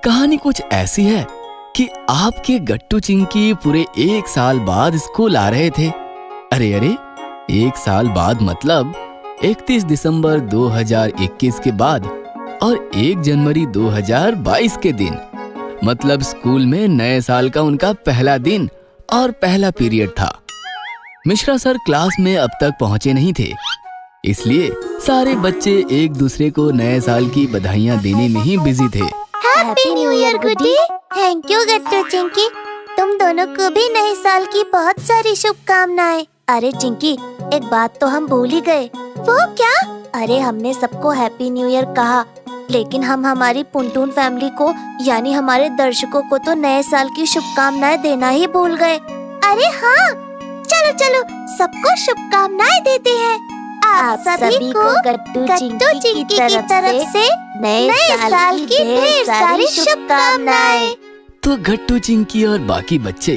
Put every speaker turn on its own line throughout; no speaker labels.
कहानी कुछ ऐसी है कि आपके गट्टू चिंकी पूरे 1 साल बाद स्कूल आ रहे थे। अरे 1 साल बाद मतलब 31 दिसंबर 2021 के बाद और 1 जनवरी 2022 के दिन, मतलब स्कूल में नए साल का उनका पहला दिन और पहला पीरियड था। मिश्रा सर क्लास में अब तक पहुंचे नहीं थे, इसलिए सारे बच्चे एक दूसरे को नए साल की बधाइयां देने में ही बिजी थे।
Happy new year Guddi. Thank you Gattu Chinki, तुम दोनों को भी नए साल की बहुत सारी शुभकामनाएं। अरे चिंकी, एक बात तो हम भूल ही गए। वो क्या? अरे हमने सबको हैप्पी न्यू ईयर कहा, लेकिन हम हमारी पुंटून फैमिली को यानी हमारे दर्शकों को तो नए साल की शुभकामनाएं देना ही भूल गए। अरे हाँ, चलो चलो सबको शुभकामनाएं देते हैं। आप सभी को गट्टू चिंकी की तरफ से नए साल की ढेर सारी शुभकामनाएं।
तो गट्टू चिंकी और बाकी बच्चे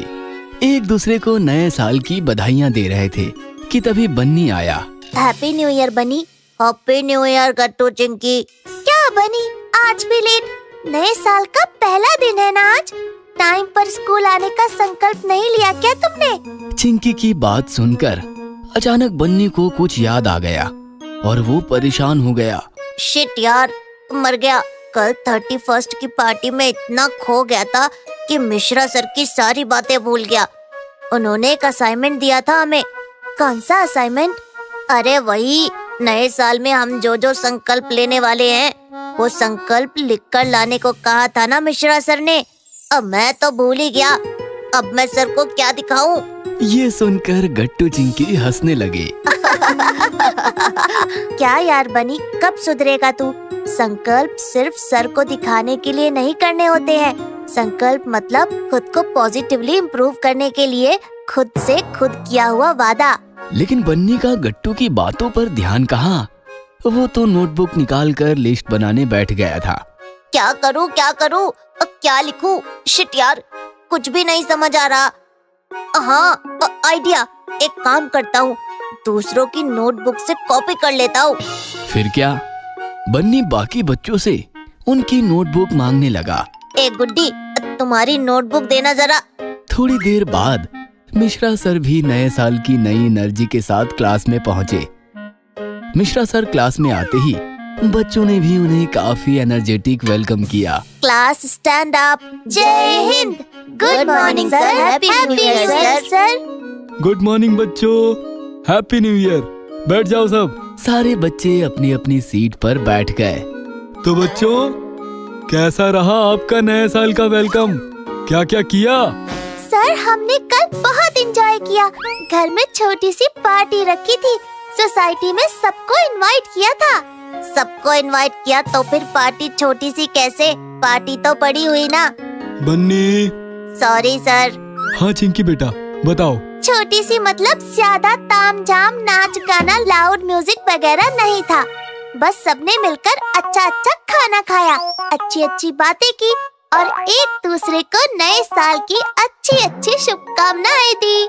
एक दूसरे को नए साल की बधाइयां दे रहे थे कि तभी बन्नी आया।
हैप्पी न्यू ईयर बनी। हैप्पी न्यू ईयर गट्टू चिंकी। क्या बनी, आज भी लेट? नए साल का पहला दिन है ना आज? टाइम पर स्कूल आने का संकल्प नहीं लिया क्या तुमने?
चिंकी की बात सुनकर अचानक बन्नी को कुछ याद आ गया और वो परेशान हो गया।
शिट यार, मर गया। कल 31 की पार्टी में इतना खो गया था कि मिश्रा सर की सारी बातें भूल गया। उन्होंने एक असाइनमेंट दिया था हमें। कौन सा असाइनमेंट? अरे वही, नए साल में हम जो जो संकल्प लेने वाले हैं वो संकल्प लिखकर लाने को कहा था ना मिश्रा सर ने। अब मैं तो भूल ही गया। अब मैं सर को क्या दिखाऊं?
ये सुनकर गट्टू चिंकी हंसने लगे।
क्या यार बनी, कब सुधरेगा तू? संकल्प सिर्फ सर को दिखाने के लिए नहीं करने होते हैं। संकल्प मतलब खुद को पॉजिटिवली इम्प्रूव करने के लिए खुद से खुद किया हुआ वादा।
लेकिन बन्नी का गट्टू की बातों पर ध्यान कहाँ? वो तो नोटबुक निकालकर लिस्ट बनाने बैठ गया था।
क्या करूँ क्या लिखूं? शिट यार, कुछ भी नहीं समझ आ रहा। हाँ, आइडिया। एक काम करता हूँ, दूसरों की नोटबुक से कॉपी कर लेता हूँ।
फिर क्या, बन्नी बाकी बच्चों से उनकी नोटबुक मांगने लगा।
ए गुड्डी, तुम्हारी नोटबुक देना जरा।
थोड़ी देर बाद मिश्रा सर भी नए साल की नई एनर्जी के साथ क्लास में पहुंचे। मिश्रा सर क्लास में आते ही बच्चों ने भी उन्हें काफी एनर्जेटिक वेलकम किया।
Class stand up. Jai Hind. Good morning sir. Happy new year sir.
Good morning बच्चों, हैप्पी न्यू ईयर। बैठ जाओ सब। सारे बच्चे अपनी अपनी सीट पर बैठ गए। तो बच्चों, कैसा रहा आपका नए साल का वेलकम? क्या क्या किया?
सर, हमने कल बहुत एंजॉय किया। घर में छोटी सी पार्टी रखी थी। सोसाइटी में सबको इनवाइट किया था। सबको इनवाइट किया तो फिर पार्टी छोटी सी कैसे? पार्टी तो बड़ी हुई ना।
बन्नी।
Sorry sir.
हाँ चिंकी बेटा, बताओ।
छोटी सी मतलब ज्यादा तामझाम नाच गाना लाउड म्यूजिक वगैरह नहीं था। बस सबने मिलकर अच्छा अच्छा खाना खाया, अच्छी अच्छी बातें की और एक दूसरे को नए साल की अच्छी अच्छी शुभकामनाएं दी।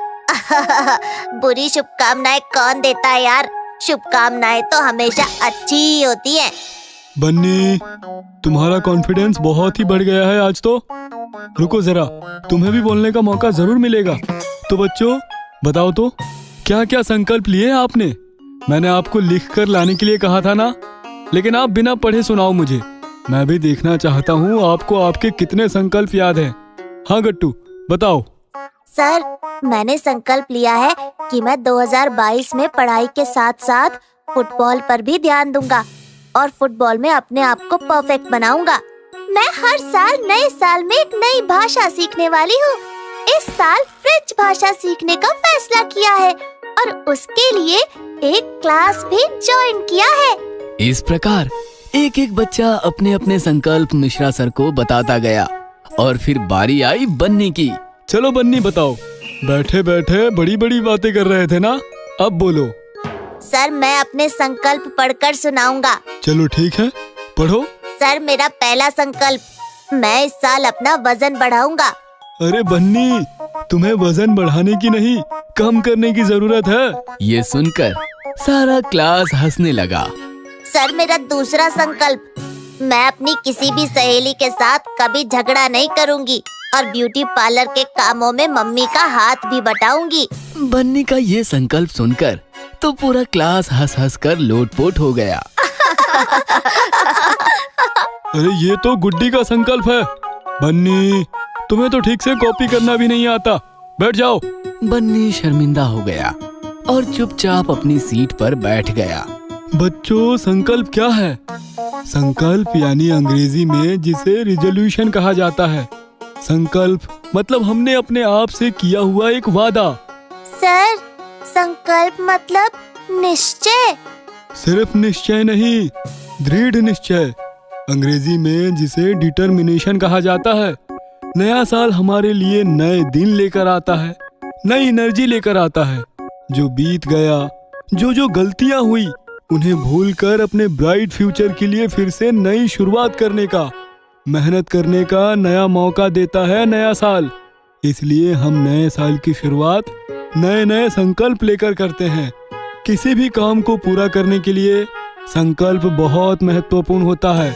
बुरी शुभकामनाएं कौन देता है यार? शुभकामनाएं तो हमेशा अच्छी ही होती है।
बन्नी, तुम्हारा कॉन्फिडेंस बहुत ही बढ़ गया है आज तो। रुको जरा, तुम्हें भी बोलने का मौका जरूर मिलेगा। तो बच्चों, बताओ तो क्या क्या संकल्प लिए आपने? मैंने आपको लिख कर लाने के लिए कहा था ना, लेकिन आप बिना पढ़े सुनाओ मुझे। मैं भी देखना चाहता हूँ आपको आपके कितने संकल्प याद हैं। हाँ गट्टू, बताओ।
सर, मैंने संकल्प लिया है कि मैं 2022 में पढ़ाई के साथ साथ फुटबॉल पर भी ध्यान दूंगा और फुटबॉल में अपने आप को परफेक्ट बनाऊंगा। मैं हर साल नए साल में एक नई भाषा सीखने वाली हूँ। इस साल फ्रेंच भाषा सीखने का फैसला किया है और उसके लिए एक क्लास भी ज्वाइन किया है।
इस प्रकार एक एक बच्चा अपने अपने संकल्प मिश्रा सर को बताता गया और फिर बारी आई बन्नी की।
चलो बन्नी, बताओ। बैठे बैठे बड़ी बड़ी बातें कर रहे थे ना, अब बोलो।
सर, मैं अपने संकल्प पढ़कर सुनाऊंगा।
चलो ठीक है, पढ़ो।
सर, मेरा पहला संकल्प, मैं इस साल अपना वजन बढ़ाऊंगा।
अरे बन्नी, तुम्हें वजन बढ़ाने की नहीं, कम करने की जरूरत है।
ये सुनकर सारा क्लास हंसने लगा।
सर, मेरा दूसरा संकल्प, मैं अपनी किसी भी सहेली के साथ कभी झगड़ा नहीं करूंगी और ब्यूटी पार्लर के कामों में मम्मी का हाथ भी बटाऊंगी।
बन्नी का ये संकल्प सुनकर तो पूरा क्लास हंस हंस कर लोटपोट हो गया।
अरे ये तो गुड्डी का संकल्प है। बन्नी, तुम्हें तो ठीक से कॉपी करना भी नहीं आता। बैठ जाओ।
बन्नी शर्मिंदा हो गया और चुपचाप अपनी सीट पर बैठ गया।
बच्चों, संकल्प क्या है? संकल्प यानी अंग्रेजी में जिसे रिजोल्यूशन कहा जाता है। संकल्प मतलब हमने अपने आप से किया हुआ एक वादा।
सर, संकल्प मतलब निश्चय।
सिर्फ निश्चय नहीं, दृढ़ निश्चय। अंग्रेजी में जिसे डिटर्मिनेशन कहा जाता है। नया साल हमारे लिए नए दिन लेकर आता है, नई एनर्जी लेकर आता है। जो बीत गया, जो गलतियां हुई, उन्हें भूलकर अपने ब्राइट फ्यूचर के लिए फिर से नई शुरुआत करने का, मेहनत करने का नया मौका देता है नया साल। इसलिए हम नए साल की शुरुआत नए नए संकल्प लेकर करते हैं। किसी भी काम को पूरा करने के लिए संकल्प बहुत महत्वपूर्ण होता है।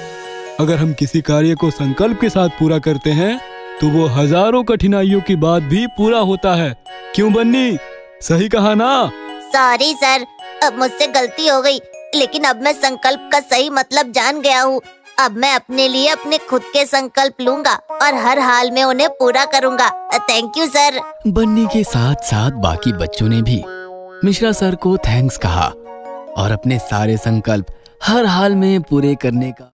अगर हम किसी कार्य को संकल्प के साथ पूरा करते हैं तो वो हजारों कठिनाइयों के बाद भी पूरा होता है। क्यों बन्नी, सही कहा ना?
सॉरी सर, अब मुझसे गलती हो गई, लेकिन अब मैं संकल्प का सही मतलब जान गया हूँ। अब मैं अपने लिए अपने खुद के संकल्प लूंगा और हर हाल में उन्हें पूरा करूंगा। Thank you sir.
बन्नी के साथ साथ बाकी बच्चों ने भी मिश्रा सर को थैंक्स कहा और अपने सारे संकल्प हर हाल में पूरे करने का